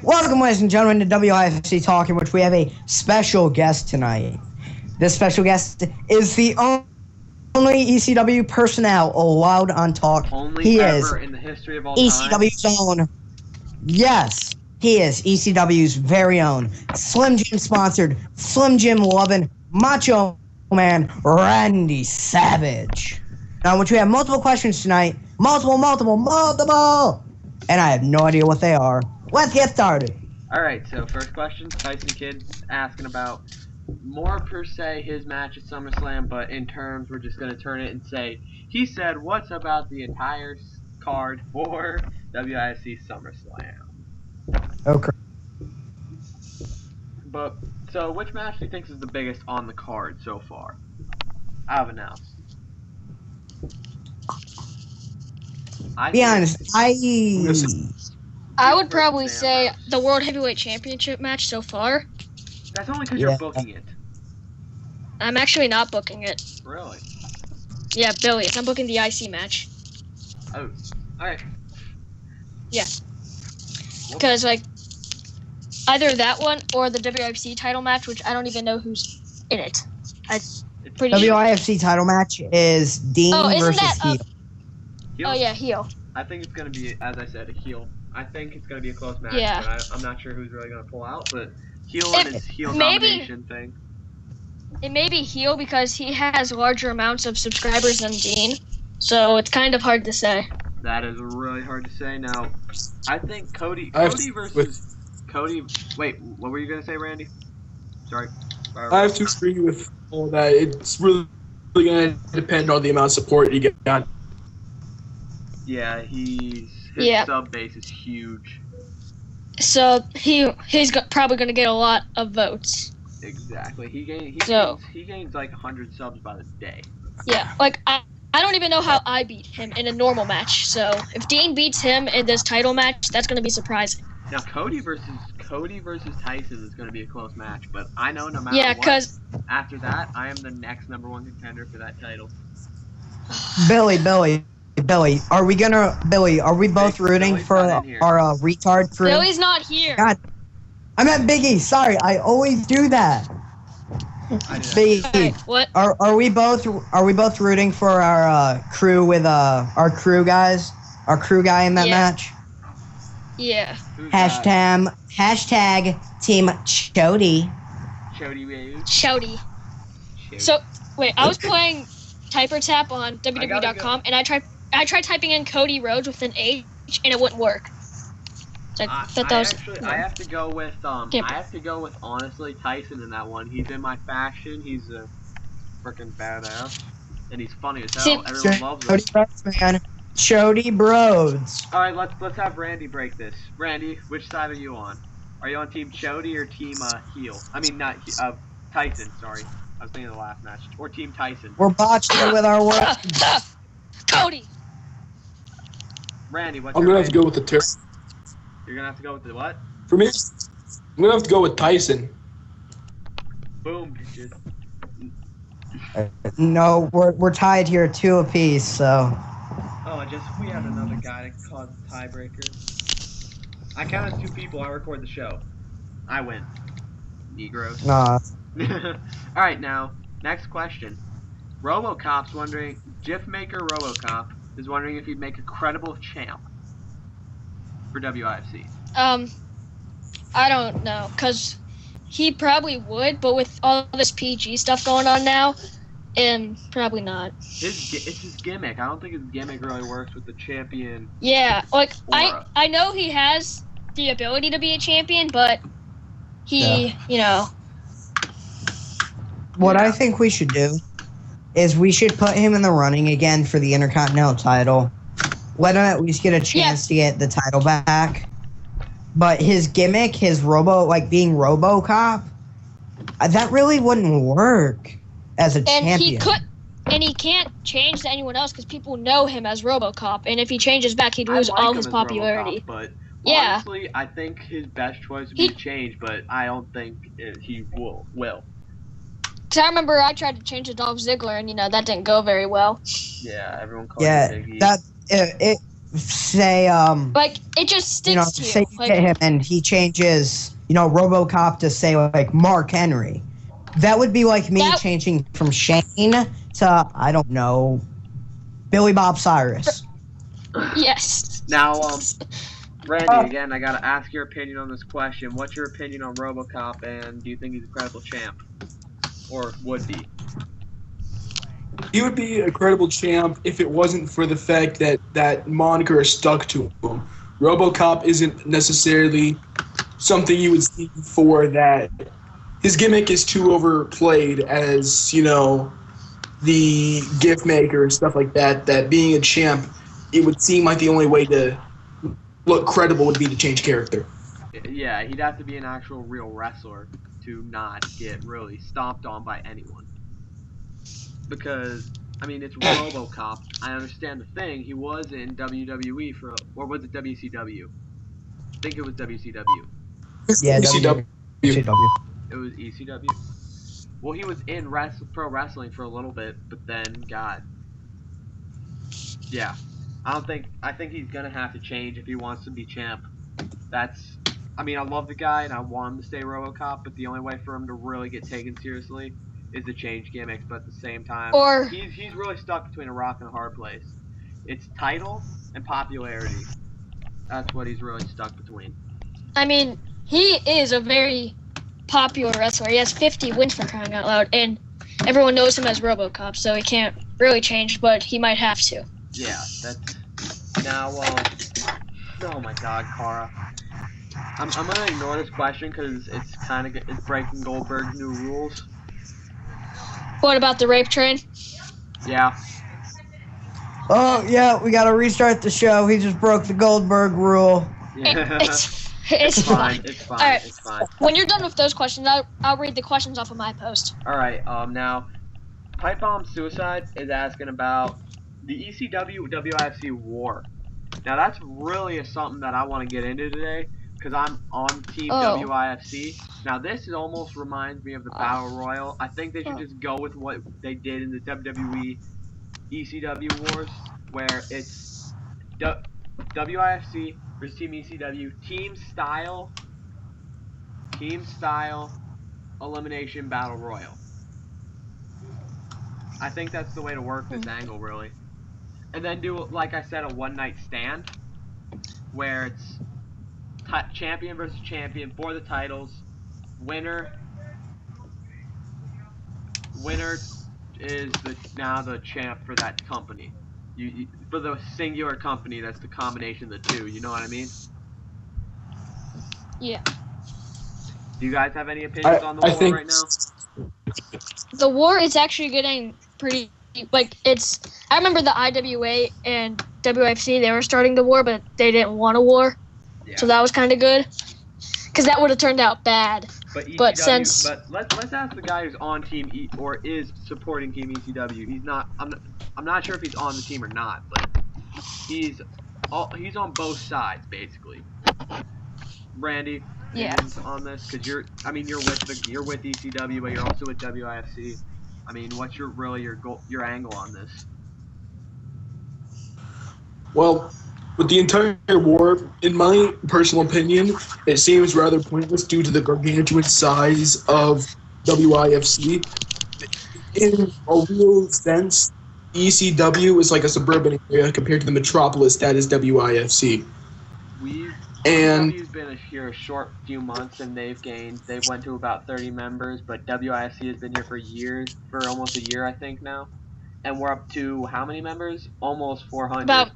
Welcome, ladies and gentlemen, to WIFC Talk, in which we have a special guest tonight. This special guest is the only ECW personnel allowed on Talk. Only ever in the history of all time. ECW's own. Yes, he is ECW's very own Slim Jim sponsored, Slim Jim loving, Macho Man Randy Savage. Now, which we have multiple questions tonight. Multiple. And I have no idea what they are. Let's get started. Alright, so first question, Tyson Kidds asking about more per se his match at SummerSlam, but in terms, we're just going to turn it and say, he said, what's about the entire card for WIFC SummerSlam? Okay. But, so which match do you think is the biggest on the card so far? I've announced. Be honest, I would probably say the World Heavyweight Championship match so far. That's only because you're booking it. I'm actually not booking it. Really? Yeah, Billy's. I'm booking the IC match. Oh, alright. Yeah. Because, like, either that one or the WIFC title match, which I don't even know who's in it. WIFC title match is Dean versus Heel. Heel? Oh, yeah, heel. I think it's going to be, as I said, a heel. I think it's going to be a close match, but I'm not sure who's really going to pull out, but heel and his heel domination thing. It may be heel because he has larger amounts of subscribers than Dean, so it's kind of hard to say. That is really hard to say. Now, I think Cody versus Cody. Wait, what were you going to say, Randy? Sorry. I have to agree with all that. It's really going to depend on the amount of support you get. Yeah, his sub base is huge. So he's probably going to get a lot of votes. Exactly. He gains like 100 subs by the day. Yeah, like I don't even know how I beat him in a normal match. So if Dean beats him in this title match, that's going to be surprising. Now Cody versus Tyson is going to be a close match, but I know no matter what, because after that, I am the next #1 contender for that title. Billy, are we both rooting for our retard crew? Billy's not here. God, I meant Biggie. Sorry, I always do that. Biggie, what? Are we both rooting for our crew with our crew guys? Our crew guy in that match? Yeah. Hashtag Team Cody. Chody. So wait, I was playing Typer Tap on WWE.com, and I tried typing in Cody Rhodes with an H, and it wouldn't work. So I have to go with honestly Tyson in that one. He's in my faction. He's a freaking badass, and he's funny as hell. Everyone loves him. Cody man. Chody Broads. All right, let's have Randy break this. Randy, which side are you on? Are you on Team Chody or Team Heel? I mean, not Tyson. Sorry, I was thinking of the last match. Or Team Tyson. We're botching it with our words. Cody. Randy, what's I'm gonna have to go with the Terry. You're gonna have to go with the what? For me, I'm gonna have to go with Tyson. Boom, bitches. No, we're tied here 2 apiece, so. Oh, we had another guy that caused a tiebreaker. I count as 2 people. I record the show. I win. Negroes. Nah. Alright, now, next question. Robocop's wondering, GIF maker Robocop is wondering if he'd make a credible champ for WIFC. I don't know, because he probably would, but with all this PG stuff going on now, probably not. It's his gimmick. I don't think his gimmick really works with the champion. Yeah, like, aura. I know he has the ability to be a champion, but he, What I think we should do is we should put him in the running again for the Intercontinental title. Let him at least get a chance to get the title back. But his gimmick, being Robocop, that really wouldn't work as a champion. He can't change to anyone else because people know him as Robocop, and if he changes back, he'd lose all his popularity. Robocop, but honestly, I think his best choice would be to change, but I don't think he will. Because I remember I tried to change to Dolph Ziggler, and that didn't go very well. Yeah, everyone called him Big E. say Like it just sticks to you. say you Like, hit him and he changes, Robocop to say like Mark Henry. That would be like me changing from Shane to, I don't know, Billy Bob Cyrus. yes. Now, Randy, again, I gotta ask your opinion on this question. What's your opinion on Robocop, and do you think he's a credible champ? Or would be? He would be a credible champ if it wasn't for the fact that that moniker is stuck to him. Robocop isn't necessarily something you would see for that. His gimmick is too overplayed as, the gift maker and stuff like that, that being a champ, it would seem like the only way to look credible would be to change character. Yeah, he'd have to be an actual real wrestler to not get really stomped on by anyone. Because, it's Robocop. I understand the thing. He was in WWE or was it WCW? I think it was WCW. Yeah, ECW. It was ECW. Well, he was in pro wrestling for a little bit, but then yeah. I think he's gonna have to change if he wants to be champ. I love the guy and I want him to stay Robocop, but the only way for him to really get taken seriously is to change gimmicks. But at the same time, he's really stuck between a rock and a hard place. It's title and popularity. That's what he's really stuck between. He is a very popular wrestler. He has 50 wins, for crying out loud, and everyone knows him as Robocop, so he can't really change, but he might have to. Yeah, that's... Now, oh my god, Cara. I'm gonna ignore this question because it's breaking Goldberg's new rules. What about the rape train? Yeah. Oh, yeah, we gotta restart the show. He just broke the Goldberg rule. Yeah. It's fine. It's fine. All right. It's fine. When you're done with those questions, I'll read the questions off of my post. All right. Now, Pipe Bomb Suicide is asking about the ECW WFC War. Now, that's really something that I want to get into today because I'm on Team WIFC. Now, this almost reminds me of the Battle Royal. I think they should just go with what they did in the WWE ECW Wars, where it's WIFC versus Team ECW, team style elimination battle royal. I think that's the way to work this angle, really. And then do, like I said, a one-night stand, where it's champion versus champion for the titles. Winner is now the champ for that company. For the singular company, that's the combination of the two. You know what I mean? Yeah. Do you guys have any opinions on the war right now? The war is actually getting pretty, I remember the IWA and WFC, they were starting the war, but they didn't want a war. Yeah. So that was kind of good. Because that would have turned out bad. But ECW, let's ask the guy who's on Team or is supporting Team ECW. He's not. I'm not sure if he's on the team or not, but he's on both sides basically. Randy, on this because you're with ECW, but you're also with WIFC. What's your angle on this? Well, with the entire war, in my personal opinion, it seems rather pointless due to the gargantuan size of WIFC. In a real sense, ECW is like a suburban area compared to the metropolis that is WIFC. ECW's been here a short few months, and they've went to about 30 members, but WIFC has been here for almost a year, I think now. And we're up to how many members? Almost 400.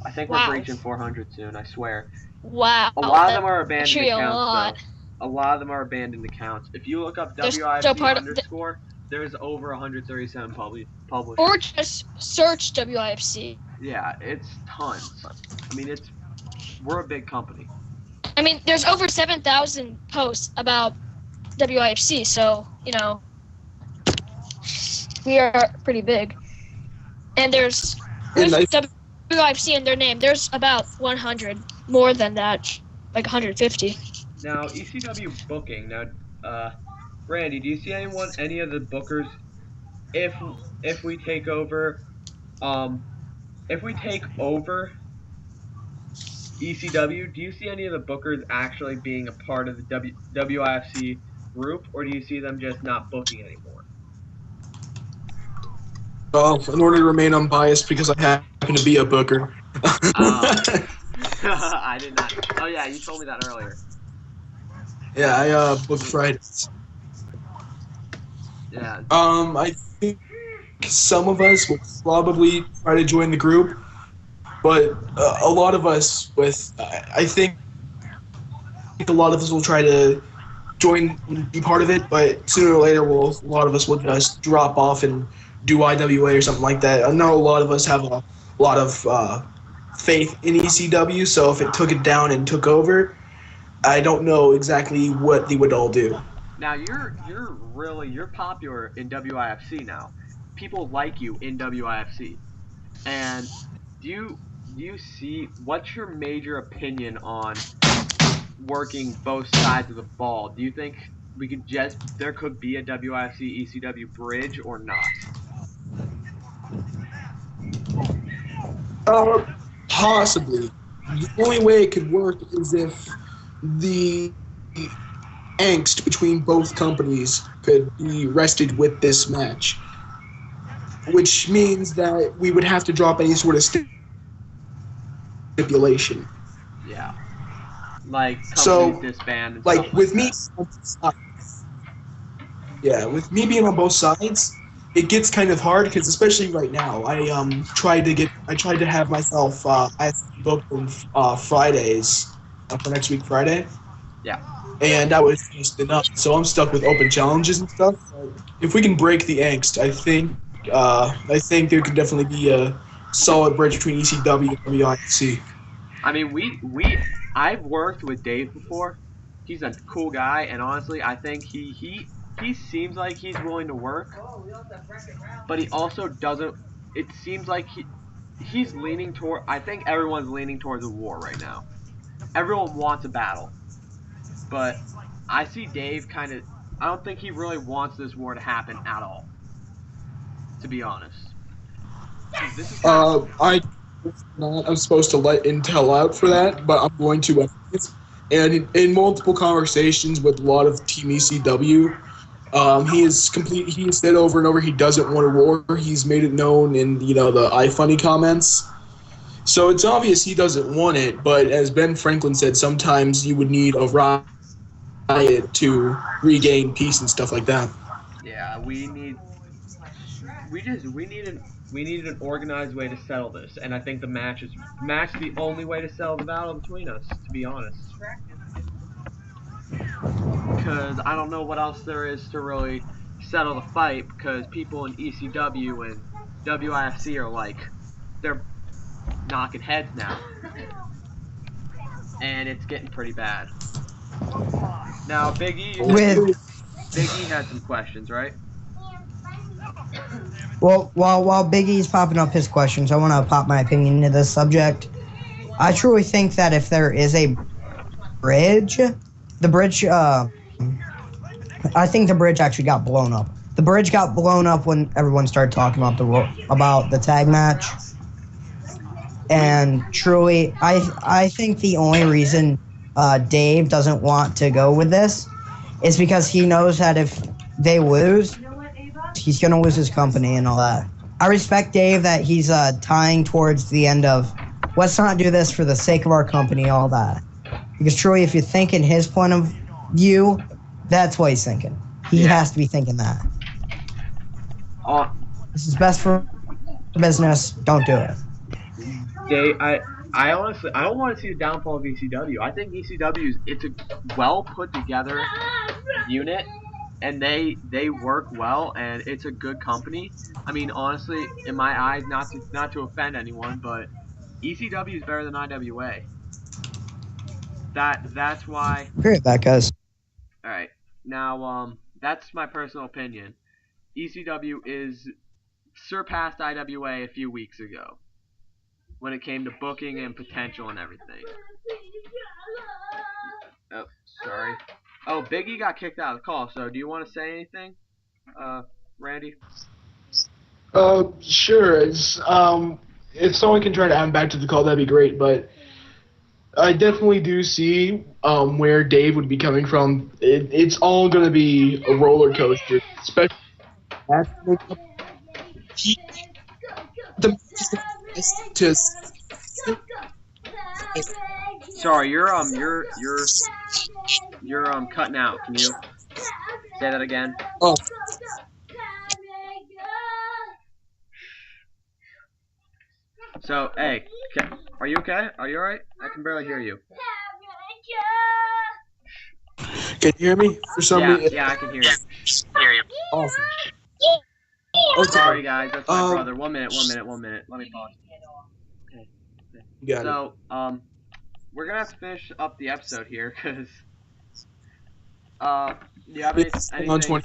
I think we're reaching 400 soon, I swear. Wow. A lot of them are abandoned accounts, though. A lot of them are abandoned accounts. If you look up WIFC there's over 137 published. Or just search WIFC. Yeah, it's tons. We're a big company. There's over 7,000 posts about WIFC, so, we are pretty big. And there's WIFC in their name. There's about 100, more than that, like 150. Now, ECW booking. Now, Randy, do you see any of the bookers, if we take over if we take over ECW, do you see any of the bookers actually being a part of the WIFC group, or do you see them just not booking anymore? Well, in order to remain unbiased, because I happen to be a booker. I did not. Oh yeah, you told me that earlier. Yeah, I book Fridays. Yeah. I think some of us will probably try to join the group, but a lot of us I think a lot of us will try to join and be part of it, but sooner or later, a lot of us will just drop off and do IWA or something like that. I know a lot of us have a lot of faith in ECW, so if it took it down and took over, I don't know exactly what they would all do. Now you're popular in WIFC now. People like you in WIFC. And do you see, what's your major opinion on working both sides of the ball? Do you think there could be a WIFC ECW bridge or not? Possibly. The only way it could work is if the angst between both companies could be rested with this match, which means that we would have to drop any sort of stipulation. Yeah. Like companies disband and stuff with like me, with me being on both sides, it gets kind of hard because especially right now, I tried to have myself booked on Fridays for next week Friday. Yeah. And that was just enough. So I'm stuck with open challenges and stuff. So if we can break the angst, I think there could definitely be a solid bridge between ECW and WIFC. I mean, I've worked with Dave before. He's a cool guy, and honestly, I think he seems like he's willing to work, but he also doesn't. It seems like he's leaning toward. I think everyone's leaning towards a war right now. Everyone wants a battle, but I see Dave kind of. I don't think he really wants this war to happen at all. To be honest. I'm supposed to let intel out for that, but I'm going to. And in multiple conversations with a lot of Team ECW, he has said over and over he doesn't want a war. He's made it known in the iFunny comments. So it's obvious he doesn't want it. But as Ben Franklin said, sometimes you would need a riot to regain peace and stuff like that. Yeah, we need an organized way to settle this, and I think the match is the only way to settle the battle between us, to be honest. Because I don't know what else there is to really settle the fight, because people in ECW and WIFC are like, they're knocking heads now. And it's getting pretty bad. Now, Big E had some questions, right? Well, while Big E's popping up his questions, I want to pop my opinion into this subject. I truly think that if there is a bridge, I think the bridge actually got blown up. The bridge got blown up when everyone started talking about the tag match. And truly, I think the only reason Dave doesn't want to go with this is because he knows that if they lose, he's going to lose his company and all that. I respect Dave that he's tying towards the end of, let's not do this for the sake of our company, all that. Because truly, if you think in his point of view, that's what he's thinking. He has to be thinking that. This is best for business. Don't do it. Dave, I honestly, I don't want to see the downfall of ECW. I think ECW it's a well put together unit, and they work well, and it's a good company. I mean, honestly, in my eyes, not to offend anyone, but ECW is better than IWA. That's why. Great, that guys. All right, now that's my personal opinion. ECW is surpassed IWA a few weeks ago when it came to booking and potential and everything. Oh, sorry. Oh, Big E got kicked out of the call, so do you want to say anything, Randy? Sure. if someone can try to add him back to the call, that'd be great. But I definitely do see where Dave would be coming from. It's all going to be a roller coaster, especially after the to Sorry, you're cutting out. Can you say that again? oh So, hey, are you okay? Are you alright? I can barely hear you. can you hear me for some reason? Yeah, I can hear you. Awesome. Okay. Sorry, guys, that's my brother. One minute. Let me pause. Okay. You got it. So, we're gonna have to finish up the episode here, cause, do you have anything?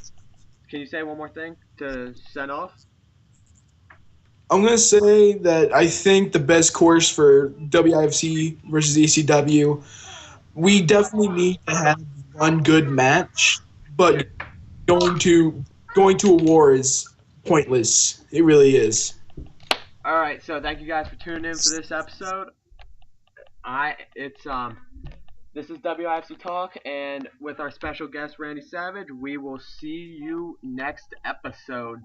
Can you say one more thing to send off? I'm going to say that I think the best course for WIFC versus ECW, we definitely need to have one good match, but going to a war is pointless. It really is. Alright, so thank you guys for tuning in for this episode. This is WIFC Talk, and with our special guest Randy Savage, we will see you next episode.